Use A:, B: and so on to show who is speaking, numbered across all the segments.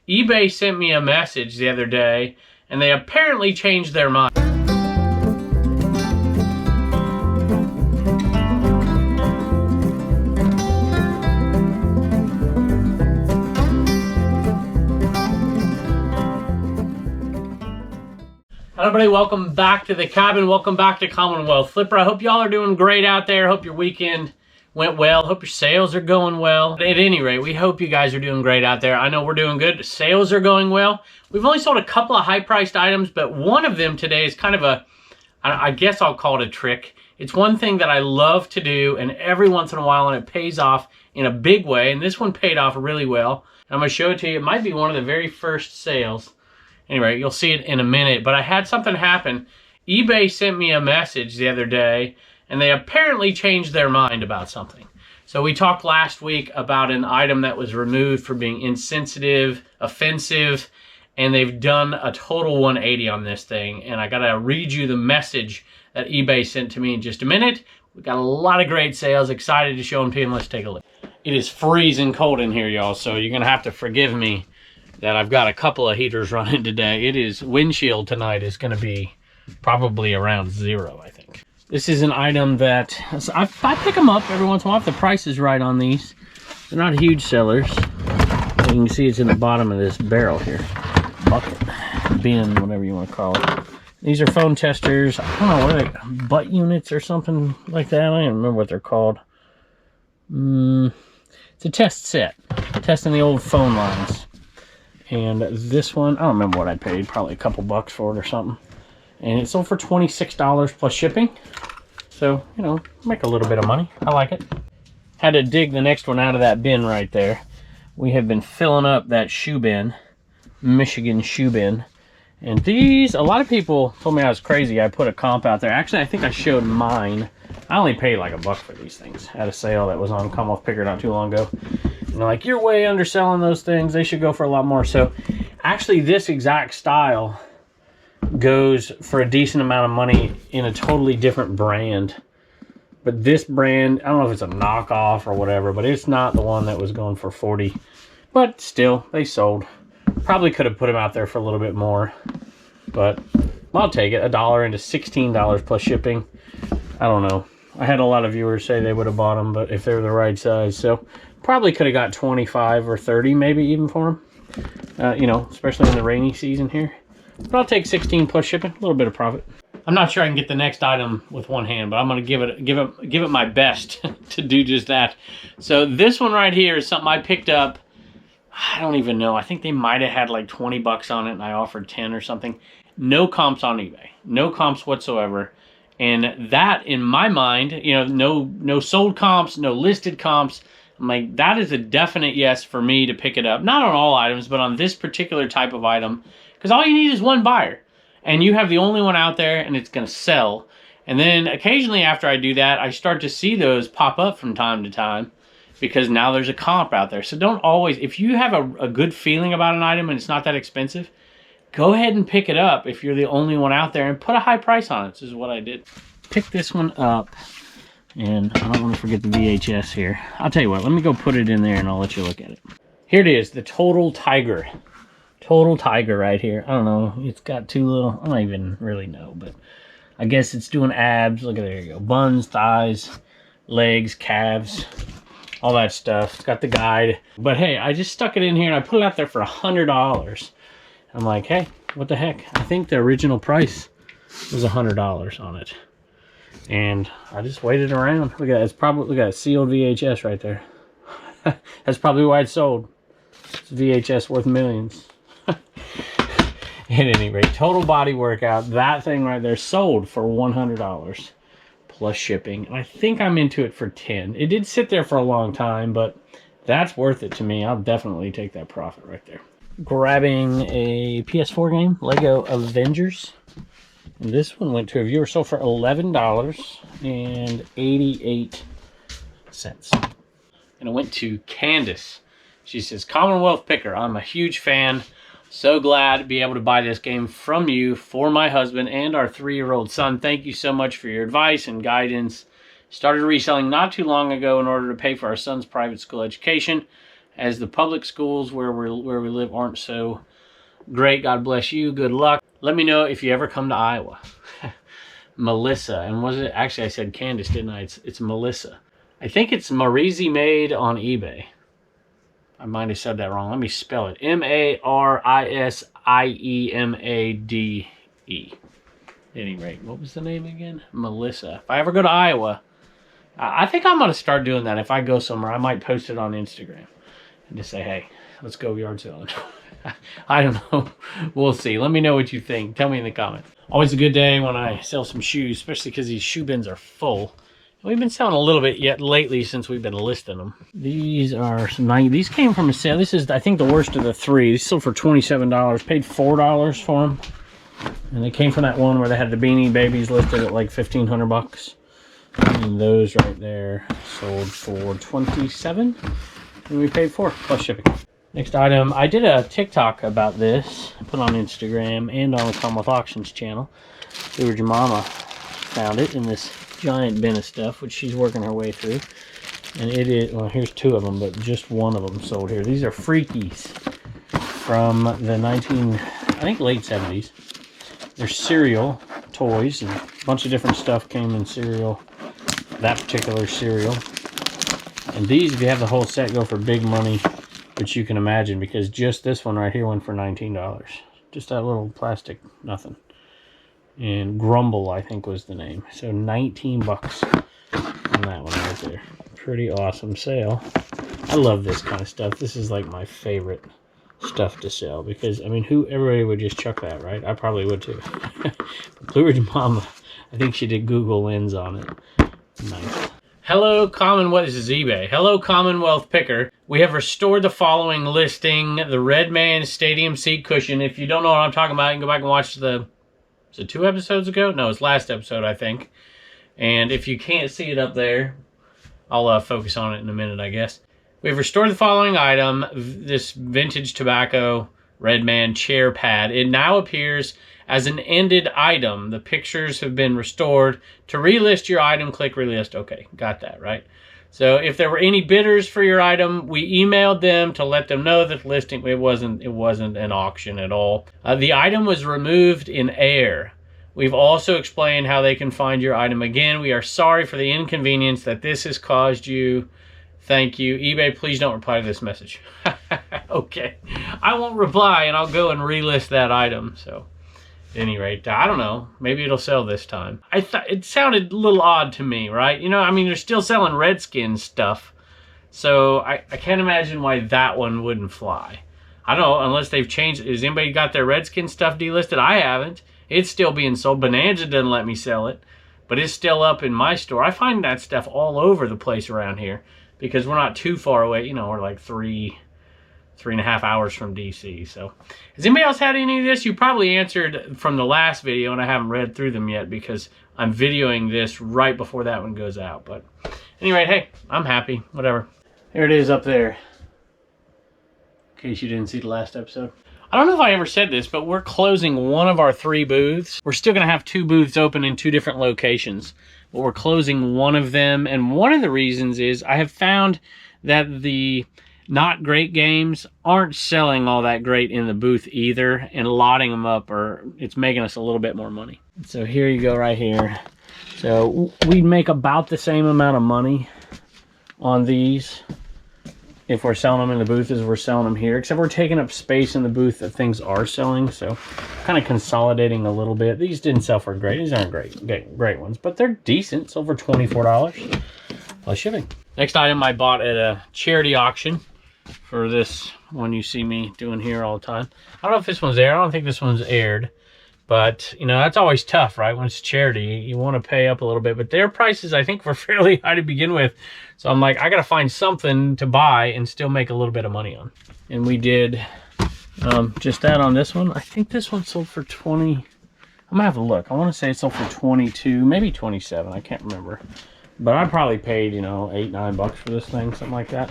A: eBay sent me a message the other day, and they apparently changed their mind. Hello everybody, welcome back to the cabin. Welcome back to Commonwealth Flipper. I hope y'all are doing great out there. Hope your weekend went well. Hope your sales are going well. At any rate, we hope you guys are doing great out there. I know we're doing good. Sales are going well. We've only sold a couple of high-priced items, but one of them today is kind of a, I guess I'll call it a trick. It's one thing that I love to do, and every once in a while, and it pays off in a big way, and this one paid off really well. And I'm going to show it to you. It might be one of the very first sales. Anyway, you'll see it in a minute, but I had something happen. eBay sent me a message the other day, and they apparently changed their mind about something. So we talked last week about an item that was removed for being insensitive, offensive, and they've done a total 180 on this thing. And I gotta read you the message that eBay sent to me in just a minute. We've got a lot of great sales, excited to show them to you, and let's take a look. It is freezing cold in here, y'all, so you're gonna have to forgive me that I've got a couple of heaters running today. It is, windshield tonight is gonna be probably around 0, I think. This is an item that, I pick them up every once in a while if the price is right on these. They're not huge sellers. You can see it's in the bottom of this barrel here. Bucket, bin, whatever you want to call it. These are phone testers. I don't know, what are they, butt units or something like that? I don't even remember what they're called. It's a test set, testing the old phone lines. And this one, I don't remember what I paid, probably a couple bucks for it or something. And it sold for $26 plus shipping. So, you know, make a little bit of money. I like it. Had to dig the next one out of that bin right there. We have been filling up that shoe bin, Michigan shoe bin. And these, a lot of people told me I was crazy. I put a comp out there. Actually, I think I showed mine. I only paid like $1 for these things at a sale that was on Commonwealth Picker not too long ago. And they're like, you're way underselling those things. They should go for a lot more. So actually this exact style goes for a decent amount of money in a totally different brand. But this brand, I don't know if it's a knockoff or whatever, but it's not the one that was going for 40. But still, they sold. Probably could have put them out there for a little bit more. But I'll take it. $1 into $16 plus shipping. I don't know. I had a lot of viewers say they would have bought them, but if they're the right size. So probably could have got 25 or 30 maybe even for them. You know, especially in the rainy season here. But I'll take 16 plus shipping, a little bit of profit. I'm not sure I can get the next item with one hand, but I'm gonna give it my best to do just that. So this one right here is something I picked up. I don't even know. I think they might have had like 20 bucks on it and I offered 10 or something. No comps on eBay. No comps whatsoever. And that, in my mind, you know, no sold comps, no listed comps. I'm like, that is a definite yes for me to pick it up. Not on all items, but on this particular type of item. Because all you need is one buyer. And you have the only one out there and it's going to sell. And then occasionally after I do that, I start to see those pop up from time to time. Because now there's a comp out there. So don't always, if you have a good feeling about an item and it's not that expensive, go ahead and pick it up if you're the only one out there and put a high price on it. This is what I did. Pick this one up. And I don't want to forget the VHS here. I'll tell you what, let me go put it in there and I'll let you look at it. Here it is, the Total Tiger. Total Tiger right here. I don't know, it's got two little, I don't even really know, but I guess it's doing abs. Look at, there you go. Buns, thighs, legs, calves, all that stuff. It's got the guide. But hey, I just stuck it in here and I put it out there for $100. I'm like, hey, what the heck? I think the original price was $100 on it. And I just waited around. Look at that. It's probably, look at that sealed VHS right there. That's probably why it's sold. It's VHS worth millions. At any rate, total body workout. That thing right there sold for $100 plus shipping. And I think I'm into it for 10. It did sit there for a long time, but that's worth it to me. I'll definitely take that profit right there. Grabbing a PS4 game, Lego Avengers. And this one went to a viewer, sold for $11.88. And it went to Candace. She says, Commonwealth Picker, I'm a huge fan. So glad to be able to buy this game from you for my husband and our 3-year-old son. Thank you so much for your advice and guidance. Started reselling not too long ago in order to pay for our son's private school education. as the public schools where we live aren't so great. God bless you. Good luck. Let me know if you ever come to Iowa. Melissa, and was it actually, I said Candace, didn't I? It's Melissa. I think it's Marizi Made on eBay. I might have said that wrong. Let me spell it. M-A-R-I-S-I-E-M-A-D-E. At any rate, what was the name again? Melissa. If I ever go to Iowa, I think I'm going to start doing that. If I go somewhere, I might post it on Instagram and just say, hey, let's go yard selling. I don't know. We'll see. Let me know what you think. Tell me in the comments. Always a good day when I sell some shoes, especially because these shoe bins are full. We've been selling a little bit yet lately since we've been listing them. These are some nice. These came from a sale. This is, I think, the worst of the three. These sold for $27. Paid $4 for them. And they came from that one where they had the Beanie Babies listed at like 1,500 bucks. And those right there sold for $27. And we paid $4 plus shipping. Next item, I did a TikTok about this. I put on Instagram and on the Commonwealth Auctions channel. Your mama found it in this giant bin of stuff, which she's working her way through. And it is, well, here's two of them, but just one of them sold here. These are Freakies from the I think late 70s. They're cereal toys, and a bunch of different stuff came in cereal, that particular cereal. And these, if you have the whole set, go for big money, which you can imagine, because just this one right here went for $19. Just that little plastic nothing. And Grumble, I think, was the name. So 19 bucks on that one right there. Pretty awesome sale. I love this kind of stuff. This is like my favorite stuff to sell, because I mean, everybody would just chuck that, right? I probably would too. But Blue Ridge Mama, I think she did Google Lens on it. Nice. Hello, this is eBay. Hello, Commonwealth Picker. We have restored the following listing: the Redman Stadium seat cushion. If you don't know what I'm talking about, you can go back and watch the, was it 2 episodes ago? No, it's last episode, I think. And if you can't see it up there, I'll focus on it in a minute, I guess. We've restored the following item, this vintage tobacco Redman chair pad. It now appears as an ended item. The pictures have been restored. To relist your item, click relist. Okay, got that, right? So if there were any bidders for your item, we emailed them to let them know that listing, it wasn't an auction at all. The item was removed in air. We've also explained how they can find your item again. We are sorry for the inconvenience that this has caused you. Thank you. eBay, please don't reply to this message. Okay. I won't reply, and I'll go and relist that item. So, at any rate, I don't know. Maybe it'll sell this time. I thought it sounded a little odd to me, right? You know, I mean, they're still selling Redskins stuff. So, I can't imagine why that one wouldn't fly. I don't know, unless they've changed. Has anybody got their Redskins stuff delisted? I haven't. It's still being sold. Bonanza doesn't let me sell it, but it's still up in my store. I find that stuff all over the place around here, because we're not too far away. You know, we're like 3.5 hours from DC. So has anybody else had any of this? You probably answered from the last video, and I haven't read through them yet because I'm videoing this right before that one goes out. But anyway, hey, I'm happy. Whatever. Here it is up there, in case you didn't see the last episode. I don't know if I ever said this, but we're closing one of our 3 booths. We're still going to have 2 booths open in 2 different locations, but we're closing one of them. And one of the reasons is I have found that the not great games aren't selling all that great in the booth either, and lotting them up, it's making us a little bit more money. So here you go right here. So we make about the same amount of money on these if we're selling them in the booth as we're selling them here, except we're taking up space in the booth that things are selling. So kind of consolidating a little bit. These didn't sell for great. These aren't great ones, but they're decent. Sold for $24 plus shipping. Next item I bought at a charity auction for this one you see me doing here all the time. I don't know if this one's aired. I don't think this one's aired, but you know, that's always tough, right? When it's charity, you want to pay up a little bit, but their prices I think were fairly high to begin with. So I'm like, I got to find something to buy and still make a little bit of money on. And we did just that on this one. I think this one sold for 20. I'm gonna have a look. I want to say it sold for 22, maybe 27. I can't remember. But I probably paid, you know, $8-9 for this thing, something like that.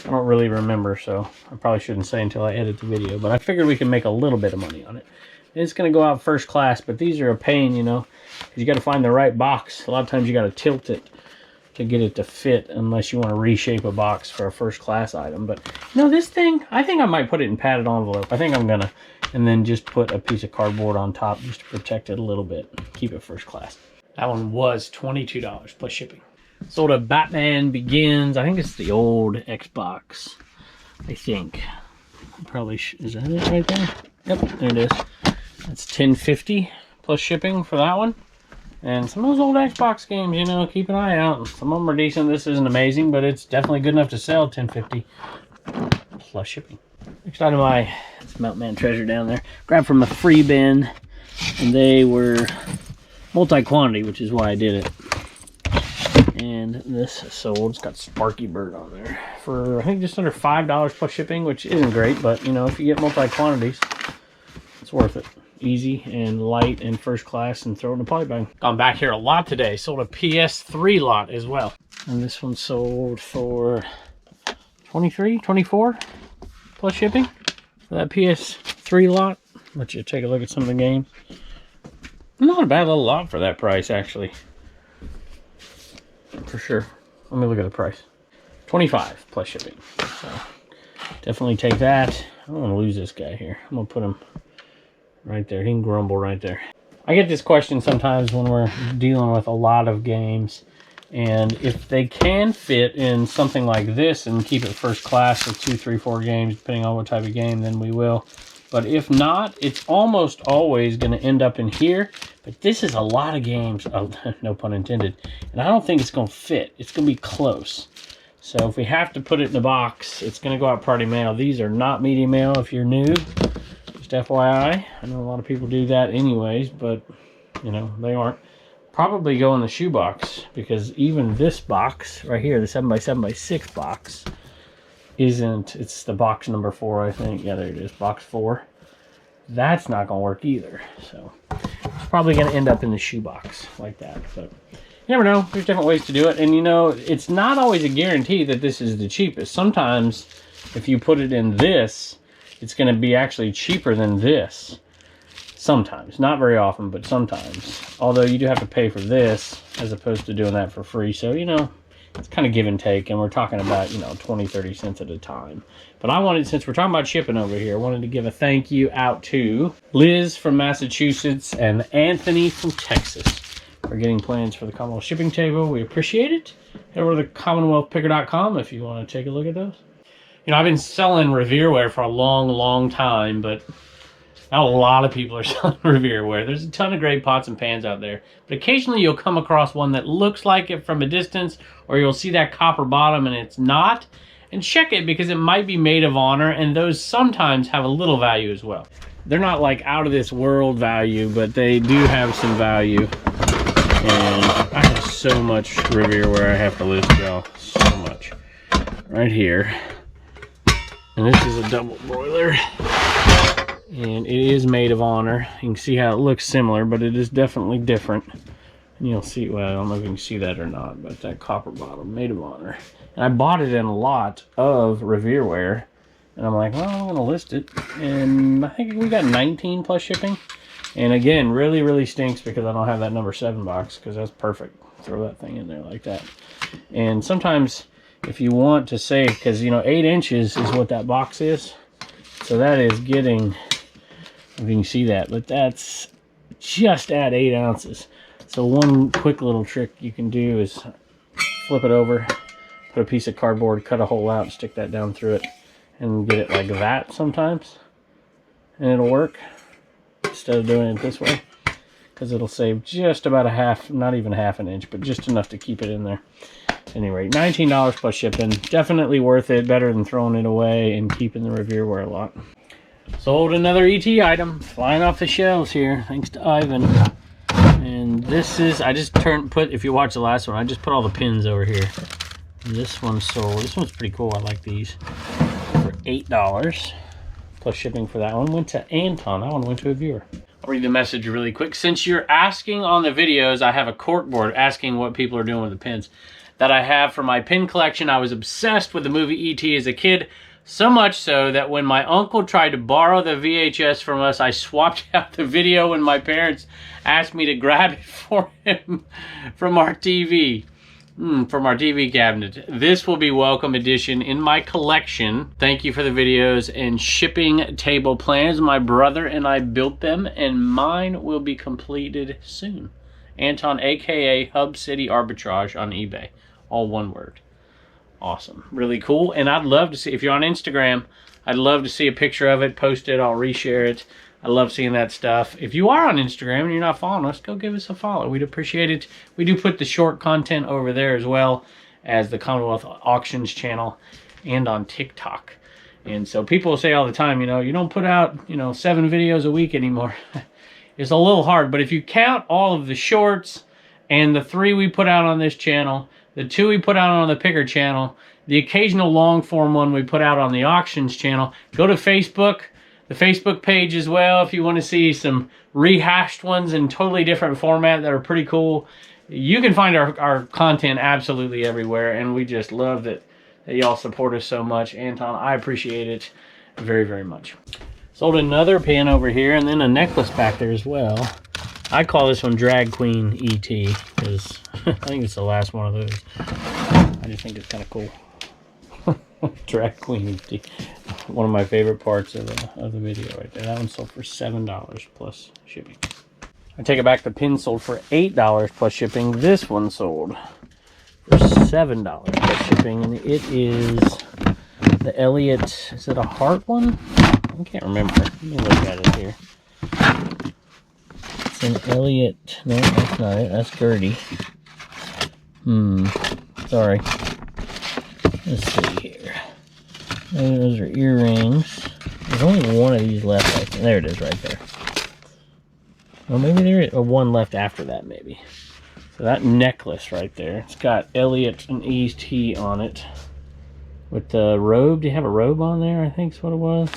A: I don't really remember, so I probably shouldn't say until I edit the video. But I figured we can make a little bit of money on it. And it's going to go out first class, but these are a pain, you know, because you got to find the right box. A lot of times you got to tilt it to get it to fit unless you want to reshape a box for a first class item. But you know, this thing, I think I might put it in padded envelope. I think I'm gonna, and then just put a piece of cardboard on top just to protect it a little bit. Keep it first class. That one was $22 plus shipping. Sold a Batman Begins. I think it's the old Xbox. I think. Probably, is that it right there? Yep, there it is. That's $10.50 plus shipping for that one. And some of those old Xbox games, you know, keep an eye out. Some of them are decent. This isn't amazing, but it's definitely good enough to sell. $10.50 plus shipping. Next item, it's Mountain Man Treasure down there. Grabbed from a free bin, and they were multi-quantity, which is why I did it. And this sold. It's got Sparky Bird on there for, I think, just under $5 plus shipping, which isn't great, but you know, if you get multi-quantities, it's worth it. Easy and light and first class, and throw it in a poly bag. Gone back here a lot today. Sold a PS3 lot as well. And this one sold for $23, $24 plus shipping for that PS3 lot. Let you take a look at some of the games. Not a bad little lot for that price, actually. For sure. Let me look at the price. $25 plus shipping. So definitely take that. I don't want to lose this guy here. I'm gonna put him right there. He can grumble right there. I get this question sometimes when we're dealing with a lot of games, and if they can fit in something like this and keep it first class with 2, 3, 4 games, depending on what type of game, then we will. But if not, it's almost always going to end up in here. But this is a lot of games, no pun intended, and I don't think it's going to fit. It's going to be close. So if we have to put it in a box, it's going to go out party mail. These are not media mail if you're new. Just FYI. I know a lot of people do that anyways, but, you know, they aren't. Probably go in the shoebox, because even this box right here, the 7x7x6 box, isn't, it's the box number 4, I think. Yeah, there it is, box 4. That's not going to work either. So it's probably going to end up in the shoebox like that. But you never know. There's different ways to do it. And you know, it's not always a guarantee that this is the cheapest. Sometimes if you put it in this, it's going to be actually cheaper than this. Sometimes. Not very often, but sometimes. Although you do have to pay for this as opposed to doing that for free. So, you know, it's kind of give and take, and we're talking about, you know, 20, 30 cents at a time. But I wanted, since we're talking about shipping over here, I wanted to give a thank you out to Liz from Massachusetts and Anthony from Texas for getting plans for the Commonwealth shipping table. We appreciate it. Head over to CommonwealthPicker.com if you want to take a look at those. You know, I've been selling Riverware for a long, long time, but now a lot of people are selling Riverware. There's a ton of great pots and pans out there. But occasionally you'll come across one that looks like it from a distance, or you'll see that copper bottom and it's not. And check it, because it might be made of honor, and those sometimes have a little value as well. They're not like out of this world value, but they do have some value. And I have so much Riverware I have to list, y'all. So much. Right here. And this is a double broiler. And it is made of honor. You can see how it looks similar, but it is definitely different. And you'll see, well, I don't know if you can see that or not, but that copper bottom, made of honor. And I bought it in a lot of Riverware. And I'm like, well, I'm going to list it. And I think we got 19 plus shipping. And again, really, really stinks because I don't have that number 7 box, because that's perfect. Throw that thing in there like that. And sometimes if you want to save, because, you know, 8 inches is what that box is. So that is getting, if you can see that, but that's just at 8 ounces. So one quick little trick you can do is flip it over, put a piece of cardboard, cut a hole out, and stick that down through it, and get it like that sometimes. And it'll work instead of doing it this way, because it'll save just about a half, not even half an inch, but just enough to keep it in there. Anyway, $19 plus shipping. Definitely worth it. Better than throwing it away and keeping the Riverware a lot. Sold another ET item. Flying off the shelves here, thanks to Ivan. And this is, I just put, if you watch the last one, I just put all the pins over here. And this one sold. This one's pretty cool. I like these. For $8 plus shipping for that one. Went to Anton. That one went to a viewer. I'll read the message really quick. Since you're asking on the videos, I have a corkboard asking what people are doing with the pins that I have for my pin collection. I was obsessed with the movie E.T. as a kid, so much so that when my uncle tried to borrow the VHS from us, I swapped out the video when my parents asked me to grab it for him from our TV. From our TV cabinet. This will be welcome addition in my collection. Thank you for the videos and shipping table plans. My brother and I built them, and mine will be completed soon. Anton, aka Hub City Arbitrage on eBay. All one word. Awesome. Really cool. And I'd love to see, if you're on Instagram, I'd love to see a picture of it, post it, I'll reshare it. I love seeing that stuff. If you are on Instagram and you're not following us, go give us a follow. We'd appreciate it. We do put the short content over there as well as the Commonwealth Auctions channel and on TikTok. And so people say all the time, you know, you don't put out, 7 videos a week anymore. It's a little hard, but if you count all of the shorts and the 3 we put out on this channel, the 2 we put out on the Picker channel, the occasional long form one we put out on the Auctions channel, go to Facebook. The Facebook page as well, if you want to see some rehashed ones in totally different format that are pretty cool. You can find our content absolutely everywhere, and we just love that y'all support us so much. Anton, I appreciate it very, very much. Sold another pin over here, and then a necklace back there as well. I call this one Drag Queen ET, because I think it's the last one of those. I just think it's kind of cool. Drag Queen ET. One of my favorite parts of the video right there. That one sold for $7 plus shipping. I take it back, the pin sold for $8 plus shipping. This one sold for $7 plus shipping, and it is the Elliot, is it a heart one? I can't remember. Let me look at it here. It's an Elliot, no, that's not it, that's Gertie. Sorry. Let's see here. Those are earrings. There's only one of these left. I think. There it is right there. Well, maybe there is one left after that, maybe. So that necklace right there, it's got Elliot and ET on it. With the robe. Do you have a robe on there? I think is what it was.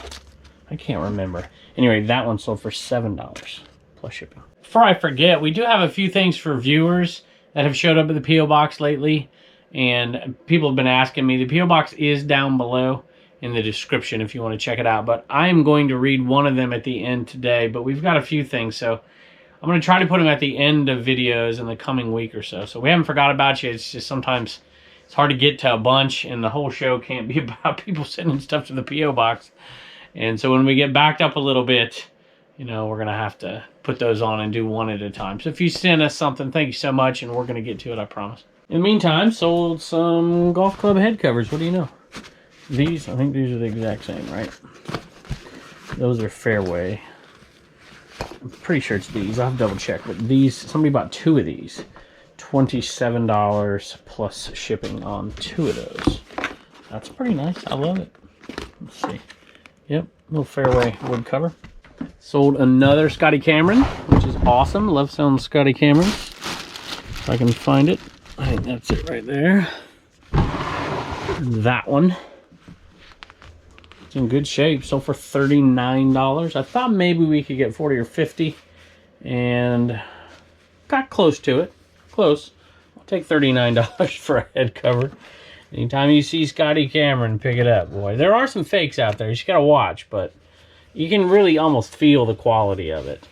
A: I can't remember. Anyway, that one sold for $7 plus shipping. Before I forget, we do have a few things for viewers that have showed up at the P.O. Box lately. And people have been asking me. The P.O. Box is down below in the description if you want to check it out. But I am going to read one of them at the end today. But we've got a few things, so I'm going to try to put them at the end of videos in the coming week or so. So we haven't forgot about you. It's just sometimes it's hard to get to a bunch, and the whole show can't be about people sending stuff to the P.O. Box. And so when we get backed up a little bit, we're going to have to put those on and do one at a time. So if you send us something, thank you so much, and we're going to get to it, I promise. In the meantime, sold some golf club head covers. What do you know? These, I think these are the exact same, right? Those are Fairway. I'm pretty sure it's these. I'll have to double check. But these, somebody bought 2 of these. $27 plus shipping on 2 of those. That's pretty nice. I love it. Let's see. Yep, little Fairway wood cover. Sold another Scotty Cameron, which is awesome. Love selling Scotty Camerons. If I can find it. I think that's it right there. That one. It's in good shape. Sold for $39. I thought maybe we could get 40 or 50. And got close to it. Close. I'll take $39 for a head cover. Anytime you see Scotty Cameron, pick it up, boy. There are some fakes out there. You just got to watch. But you can really almost feel the quality of it.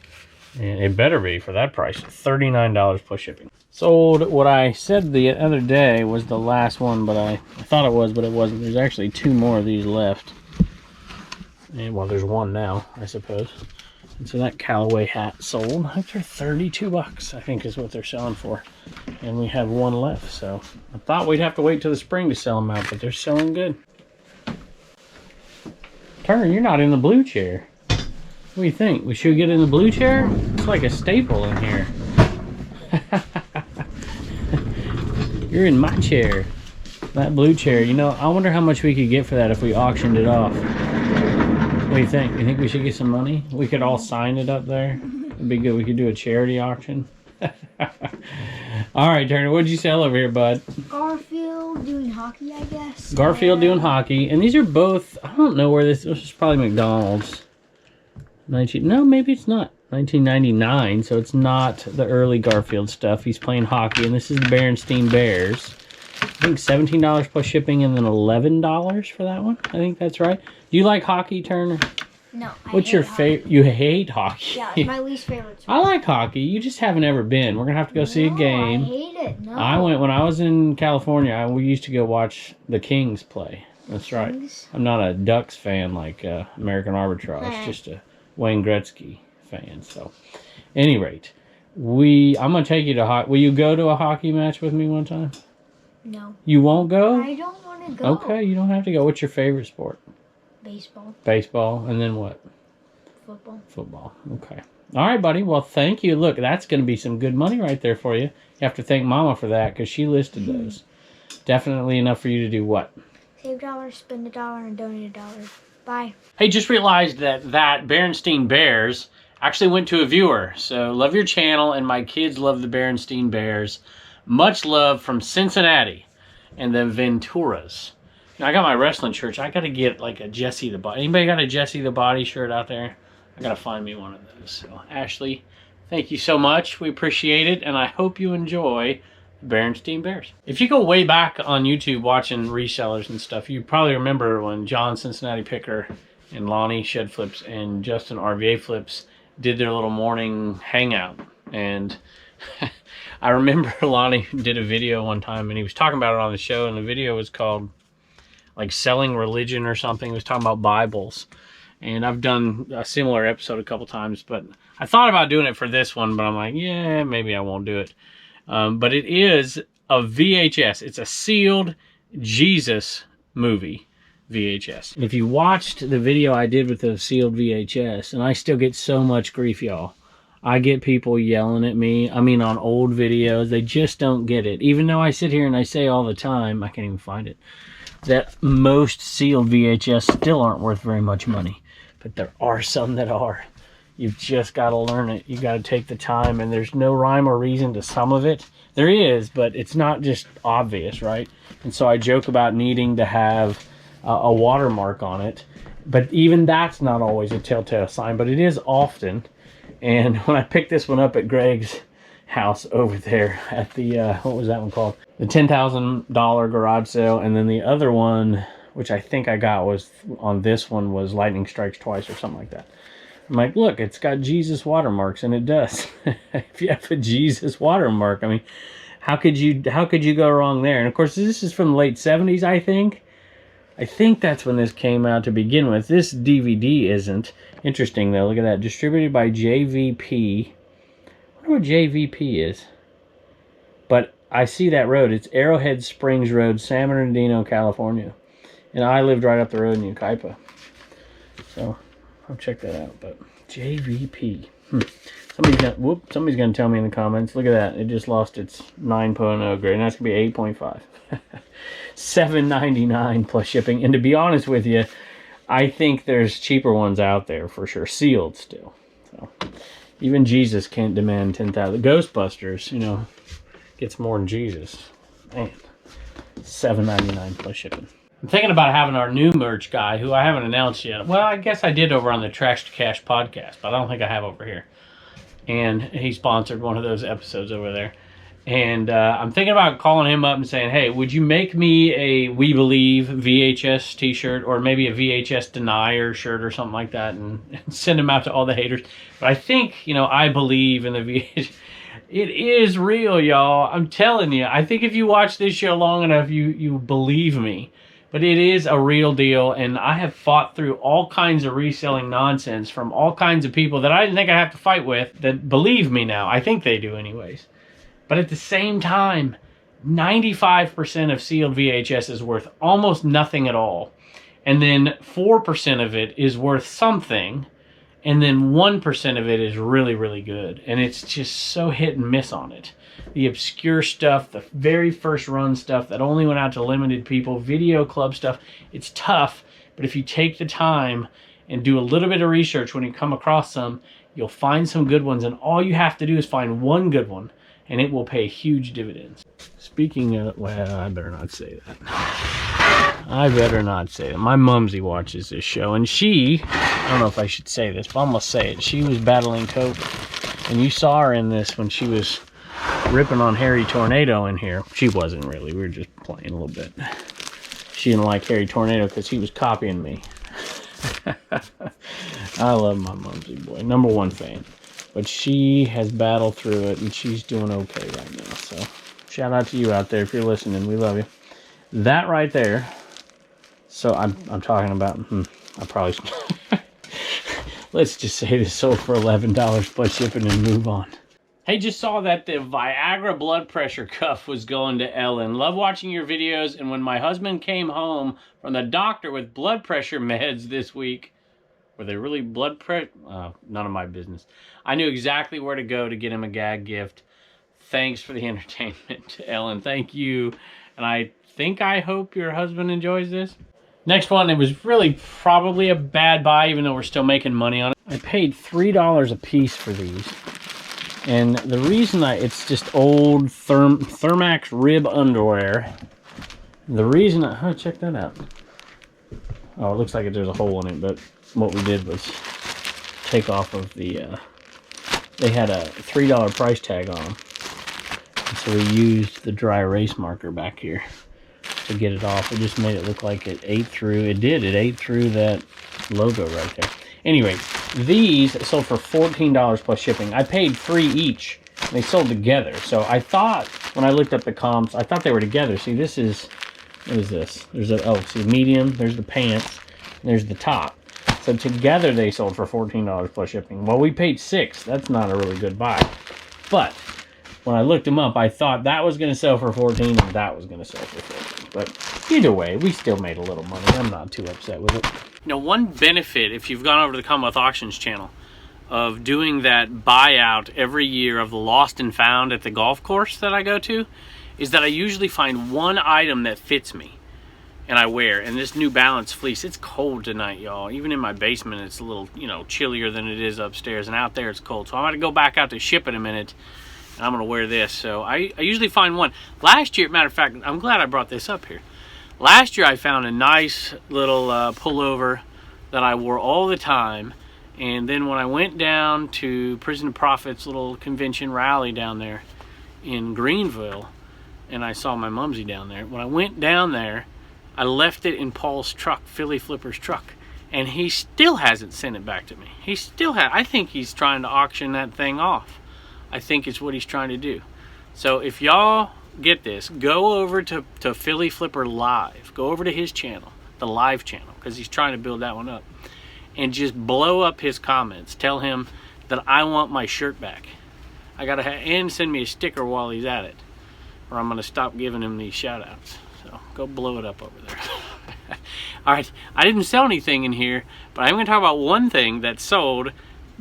A: And it better be for that price. $39 plus shipping. Sold what I said the other day was the last one, but I thought it was, but it wasn't. There's actually 2 more of these left. And well, there's one now, I suppose. And so that Callaway hat sold. I think they're $32, I think is what they're selling for. And we have one left, so I thought we'd have to wait till the spring to sell them out, but they're selling good. Turner, you're not in the blue chair. What do you think? We should get in the blue chair? It's like a staple in here. You're in my chair. That blue chair. I wonder how much we could get for that if we auctioned it off. What do you think? You think we should get some money? We could all sign it up there. It'd be good. We could do a charity auction. All right, Turner, what'd you sell over here, bud?
B: Garfield doing hockey, I guess.
A: Garfield doing hockey. And these are both, I don't know where this is probably McDonald's. No, maybe it's not. 1999, so it's not the early Garfield stuff. He's playing hockey, and this is the Berenstain Bears. I think $17 plus shipping, and then $11 for that one. I think that's right. Do you like hockey, Turner?
B: No.
A: What's your favorite? You hate hockey.
B: Yeah, it's my least favorite sport.
A: I like hockey. You just haven't ever been. We're gonna have to go see a game.
B: I hate it. No.
A: I went when I was in California. We used to go watch the Kings play. That's right. I'm not a Ducks fan like American Arbitrage. Just a Wayne Gretzky fan. So, any rate, I'm gonna take you to hockey. Will you go to a hockey match with me one time?
B: No.
A: You won't go?
B: I don't want to go.
A: Okay, you don't have to go. What's your favorite sport?
B: Baseball.
A: Baseball, and then what?
B: Football.
A: Football. Okay. All right, buddy. Well, thank you. Look, that's going to be some good money right there for you. You have to thank Mama for that because she listed those. Definitely enough for you to do what?
B: Save $1, spend $1, and donate $1. Bye.
A: Hey, just realized that Berenstein Bears actually went to a viewer. So love your channel, and my kids love the Berenstein Bears. Much love from Cincinnati and the Venturas. Now, I got my wrestling shirts. I got to get like a Jesse the Body. Anybody got a Jesse the Body shirt out there? I got to find me one of those. So, Ashley, thank you so much. We appreciate it, and I hope you enjoy the Berenstein Bears. If you go way back on YouTube watching resellers and stuff, you probably remember when John Cincinnati Picker and Lonnie Shed Flips and Justin RVA Flips did their little morning hangout. And I remember Lonnie did a video one time, and he was talking about it on the show, and the video was called like Selling Religion or something. He was talking about Bibles. And I've done a similar episode a couple times, but I thought about doing it for this one, but I'm like, yeah, maybe I won't do it. But it is a VHS. It's a sealed Jesus movie VHS. If you watched the video I did with the sealed VHS, and I still get so much grief, y'all. I get people yelling at me. I mean, on old videos, they just don't get it. Even though I sit here and I say all the time, I can't even find it, that most sealed VHS still aren't worth very much money. But there are some that are. You've just got to learn it. You got to take the time, and there's no rhyme or reason to some of it. There is, but it's not just obvious, right? And so I joke about needing to have a watermark on it, but even that's not always a telltale sign, but it is often. And when I picked this one up at Greg's house over there at the, what was that one called? The $10,000 garage sale, and then the other one, which I think I got was on this one, was Lightning Strikes Twice or something like that. I'm like, look, it's got Jesus watermarks, and it does. If you have a Jesus watermark, I mean, how could you go wrong there? And of course, this is from the late 70s, I think. I think that's when this came out to begin with. This DVD isn't. Interesting, though. Look at that. Distributed by JVP. I wonder what JVP is. But I see that road. It's Arrowhead Springs Road, San Bernardino, California. And I lived right up the road in Yucaipa. So, I'll check that out. But JVP. Somebody's gonna tell me in the comments. Look at that. It just lost its 9.0 grade. And that's going to be 8.5. $7.99 plus shipping. And to be honest with you, I think there's cheaper ones out there for sure. Sealed still. So, even Jesus can't demand 10,000. Ghostbusters, you know, gets more than Jesus. Man. $7.99 plus shipping. I'm thinking about having our new merch guy, who I haven't announced yet. Well, I guess I did over on the Trash to Cash podcast, but I don't think I have over here. And he sponsored one of those episodes over there. And I'm thinking about calling him up and saying, hey, would you make me a We Believe VHS t-shirt, or maybe a VHS Denier shirt or something like that, and send them out to all the haters. But I think, you know, I believe in the VHS. It is real, y'all. I'm telling you. I think if you watch this show long enough, you believe me. But it is a real deal, and I have fought through all kinds of reselling nonsense from all kinds of people that I didn't think I have to fight with that believe me now. I think they do anyways. But at the same time, 95% of sealed VHS is worth almost nothing at all. And then 4% of it is worth something. And then 1% of it is really, really good. And it's just so hit and miss on it. The obscure stuff, the very first run stuff that only went out to limited people, video club stuff, it's tough. But if you take the time and do a little bit of research when you come across some, you'll find some good ones. And all you have to do is find one good one, and it will pay huge dividends. Speaking of, well, I better not say that. I better not say that. My mumsy watches this show, and she, I don't know if I should say this, but I'm going to say it. She was battling COVID, and you saw her in this when she was ripping on Harry Tornado in here. She wasn't really. We were just playing a little bit. She didn't like Harry Tornado because he was copying me. I love my Mumsy boy. #1 fan. But she has battled through it, and she's doing okay right now. So shout out to you out there if you're listening. We love you. That right there. So I'm talking about. I probably. Let's just say this sold for $11 plus shipping and move on. Hey, just saw that the Viagra blood pressure cuff was going to Ellen. Love watching your videos, and when my husband came home from the doctor with blood pressure meds this week, were they really blood pressure? None of my business. I knew exactly where to go to get him a gag gift. Thanks for the entertainment, Ellen. Thank you. And I hope your husband enjoys this. Next one, it was really probably a bad buy, even though we're still making money on it. I paid $3 a piece for these. And the reason it's just old Thermax rib underwear. The reason check that out. Oh, it looks like there's a hole in it, but what we did was take off of the, they had a $3 price tag on them. And so we used the dry erase marker back here to get it off. It just made it look like it ate through, it ate through that logo right there. Anyway, these sold for $14 plus shipping. I paid $3 each. They sold together. So I thought, when I looked up the comps, I thought they were together. See, this is, what is this? There's see, medium, there's the pants, and there's the top. So together they sold for $14 plus shipping. Well, we paid $6. That's not a really good buy. But when I looked them up, I thought that was going to sell for $14 and that was going to sell for $14. But either way, we still made a little money. I'm not too upset with it. You know, one benefit, if you've gone over to the Commonwealth Auctions channel, of doing that buyout every year of the lost and found at the golf course that I go to, is that I usually find one item that fits me and I wear. And this new Balance Fleece, it's cold tonight, y'all. Even in my basement, it's a little, chillier than it is upstairs. And out there, it's cold. So I'm going to go back out to ship in a minute. And I'm going to wear this. So I usually find one. Last year, matter of fact, I'm glad I brought this up here. Last year, I found a nice little pullover that I wore all the time. And then when I went down to Prison of Profits little convention rally down there in Greenville, and I saw my Mumsy down there. When I went down there, I left it in Paul's truck, Philly Flipper's truck. And he still hasn't sent it back to me. He still has. I think he's trying to auction that thing off. I think it's what he's trying to do. So if y'all get this, go over to Philly Flipper Live. Go over to his channel, the live channel, because he's trying to build that one up. And just blow up his comments. Tell him that I want my shirt back. I gotta and send me a sticker while he's at it, or I'm gonna stop giving him these shout outs. So go blow it up over there. All right, I didn't sell anything in here, but I'm gonna talk about one thing that sold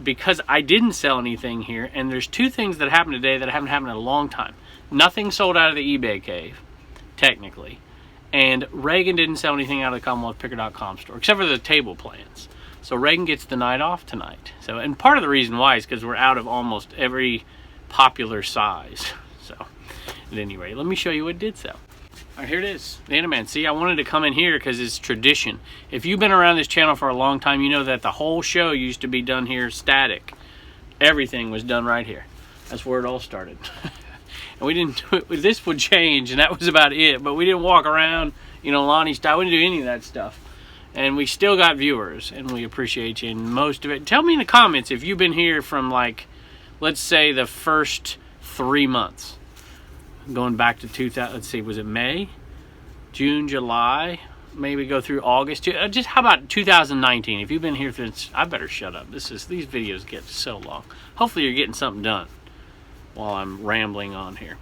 A: because I didn't sell anything here. And there's two things that happened today that haven't happened in a long time. Nothing sold out of the eBay cave, technically. And Reagan didn't sell anything out of the CommonwealthPicker.com store, except for the table plans. So Reagan gets the night off tonight. So, and part of the reason why is because we're out of almost every popular size. So, at any rate, let me show you what did sell. All right, here it is, the Animan. See, I wanted to come in here because it's tradition. If you've been around this channel for a long time, you know that the whole show used to be done here static. Everything was done right here. That's where it all started. And we didn't do it, this would change, and that was about it. But we didn't walk around, Lonnie style. We didn't do any of that stuff. And we still got viewers, and we appreciate you. And most of it, tell me in the comments if you've been here from, like, let's say the first 3 months. Going back to 2000, let's see, was it May, June, July, maybe go through August. Just how about 2019? If you've been here since, I better shut up. These videos get so long. Hopefully you're getting something done while I'm rambling on here.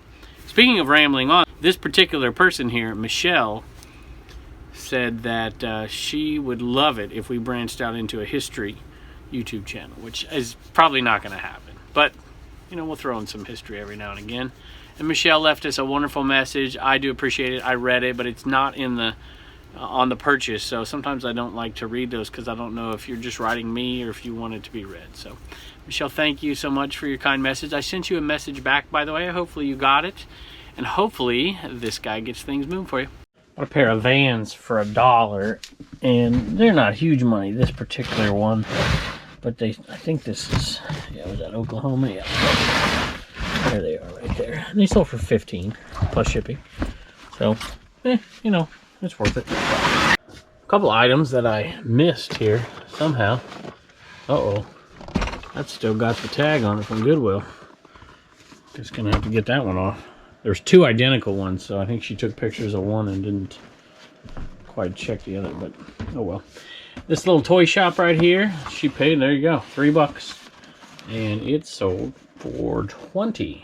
A: Speaking of rambling on, this particular person here, Michelle, said that she would love it if we branched out into a history YouTube channel, which is probably not going to happen. But, we'll throw in some history every now and again. And Michelle left us a wonderful message. I do appreciate it. I read it, but it's not in the on the purchase. So sometimes I don't like to read those because I don't know if you're just writing me or if you want it to be read. So, Michelle, thank you so much for your kind message. I sent you a message back, by the way. Hopefully you got it. And hopefully this guy gets things moving for you. A pair of Vans for $1, and they're not huge money, this particular one, but I think this is, was that Oklahoma? Yeah, there they are right there. And they sold for $15 plus shipping, so it's worth it. A couple items that I missed here somehow. Uh-oh. That's still got the tag on it from Goodwill. Just gonna have to get that one off. There's two identical ones, so I think she took pictures of one and didn't quite check the other, but oh well. This little toy shop right here, she paid, there you go, $3. And it sold for $20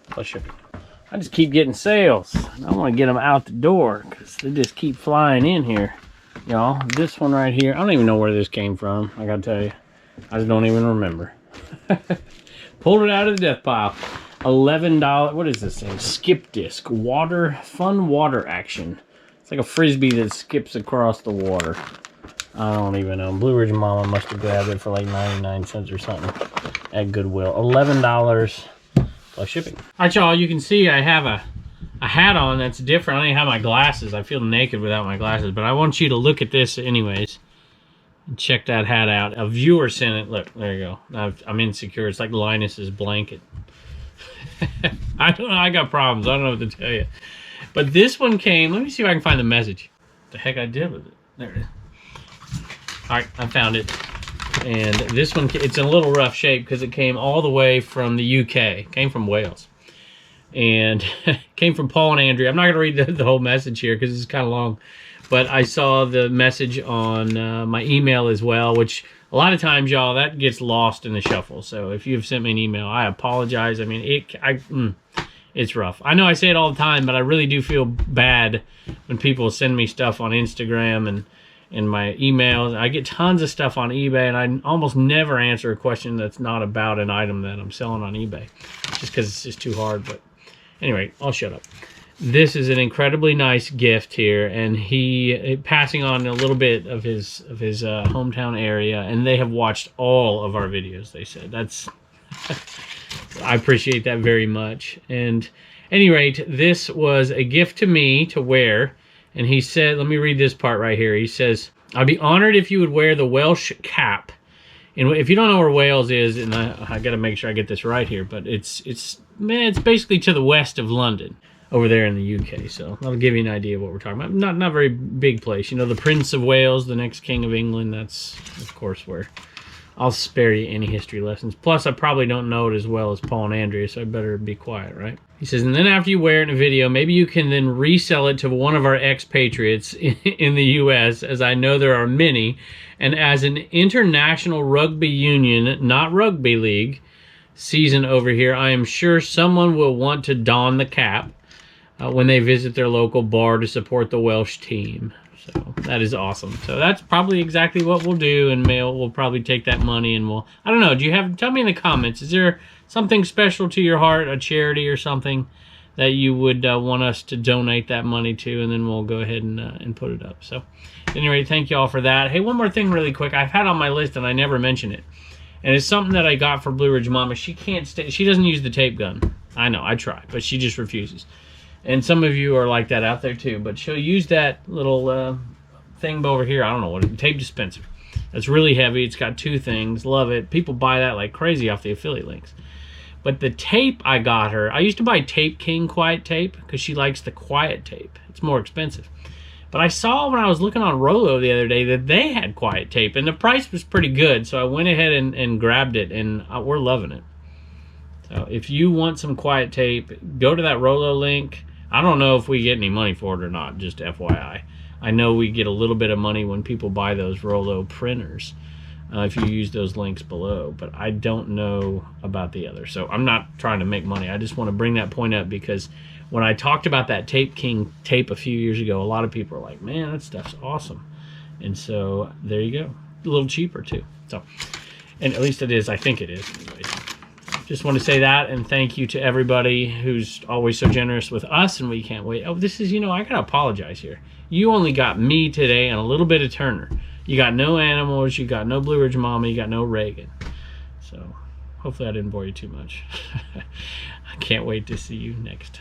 A: plus shipping. I just keep getting sales. I want to get them out the door because they just keep flying in here. Y'all, this one right here, I don't even know where this came from. I gotta tell you, I just don't even remember. Pulled it out of the death pile. $11. What is this thing? Skip disc. Fun water action. It's like a frisbee that skips across the water. I don't even know. Blue Ridge Mama must have grabbed it for like 99 cents or something at Goodwill. $11 plus shipping. All right, y'all, you can see I have a hat on that's different. I don't even have my glasses. I feel naked without my glasses, but I want you to look at this anyways. And check that hat out. A viewer sent it. Look, there you go. I'm insecure. It's like Linus's blanket. I don't know. I got problems. I don't know what to tell you. But this one came. Let me see if I can find the message. What the heck I did with it. There it is. All right, I found it. And this one, it's in a little rough shape because it came all the way from the UK. It came from Wales. And came from Paul and Andrea. I'm not going to read the whole message here because it's kind of long. But I saw the message on my email as well, which a lot of times, y'all, that gets lost in the shuffle. So if you've sent me an email, I apologize. I mean, it's rough. I know I say it all the time, but I really do feel bad when people send me stuff on Instagram and in my emails. I get tons of stuff on eBay, and I almost never answer a question that's not about an item that I'm selling on eBay, just because it's just too hard. But anyway, I'll shut up. This is an incredibly nice gift here, and he passing on a little bit of his hometown area, and they have watched all of our videos. They said that's I appreciate that very much. And at any rate, this was a gift to me to wear, and he said, let me read this part right here. He says, "I'd be honored if you would wear the Welsh cap." And if you don't know where Wales is, and I got to make sure I get this right here, but it's basically to the west of London, over there in the UK. So that'll give you an idea of what we're talking about. Not a very big place. You know, the Prince of Wales, the next King of England, that's, of course, where I'll spare you any history lessons. Plus, I probably don't know it as well as Paul and Andrea, so I better be quiet, right? He says, and then after you wear it in a video, maybe you can then resell it to one of our expatriates in the US, as I know there are many, and as an international rugby union, not rugby league, season over here, I am sure someone will want to don the cap when they visit their local bar to support the Welsh team. So that is awesome. So that's probably exactly what we'll do, and we'll probably take that money and we'll, I don't know, tell me in the comments, is there something special to your heart, a charity or something that you would want us to donate that money to, and then we'll go ahead and put it up. So anyway, thank you all for that. Hey, one more thing really quick. I've had on my list and I never mention it. And it's something that I got for Blue Ridge Mama. She doesn't use the tape gun. I know, I try, but she just refuses. And some of you are like that out there too, but she'll use that little thing over here. I don't know what it is, tape dispenser. It's really heavy. It's got two things. Love it. People buy that like crazy off the affiliate links. But the tape I got her, I used to buy Tape King quiet tape because she likes the quiet tape. It's more expensive. But I saw when I was looking on Rollo the other day that they had quiet tape, and the price was pretty good. So I went ahead and grabbed it, and we're loving it. So if you want some quiet tape, go to that Rollo link. I don't know if we get any money for it or not, just FYI. I know we get a little bit of money when people buy those Rollo printers, if you use those links below, but I don't know about the other. So I'm not trying to make money. I just want to bring that point up because when I talked about that Tape King tape a few years ago, a lot of people are like, man, that stuff's awesome. And so there you go. A little cheaper too. So, and at least it is, I think it is anyways. Just want to say that, and thank you to everybody who's always so generous with us, and we can't wait. Oh, this is, I gotta apologize here. You only got me today and a little bit of Turner. You got no animals, you got no Blue Ridge Mama, you got no Reagan. So hopefully I didn't bore you too much. I can't wait to see you next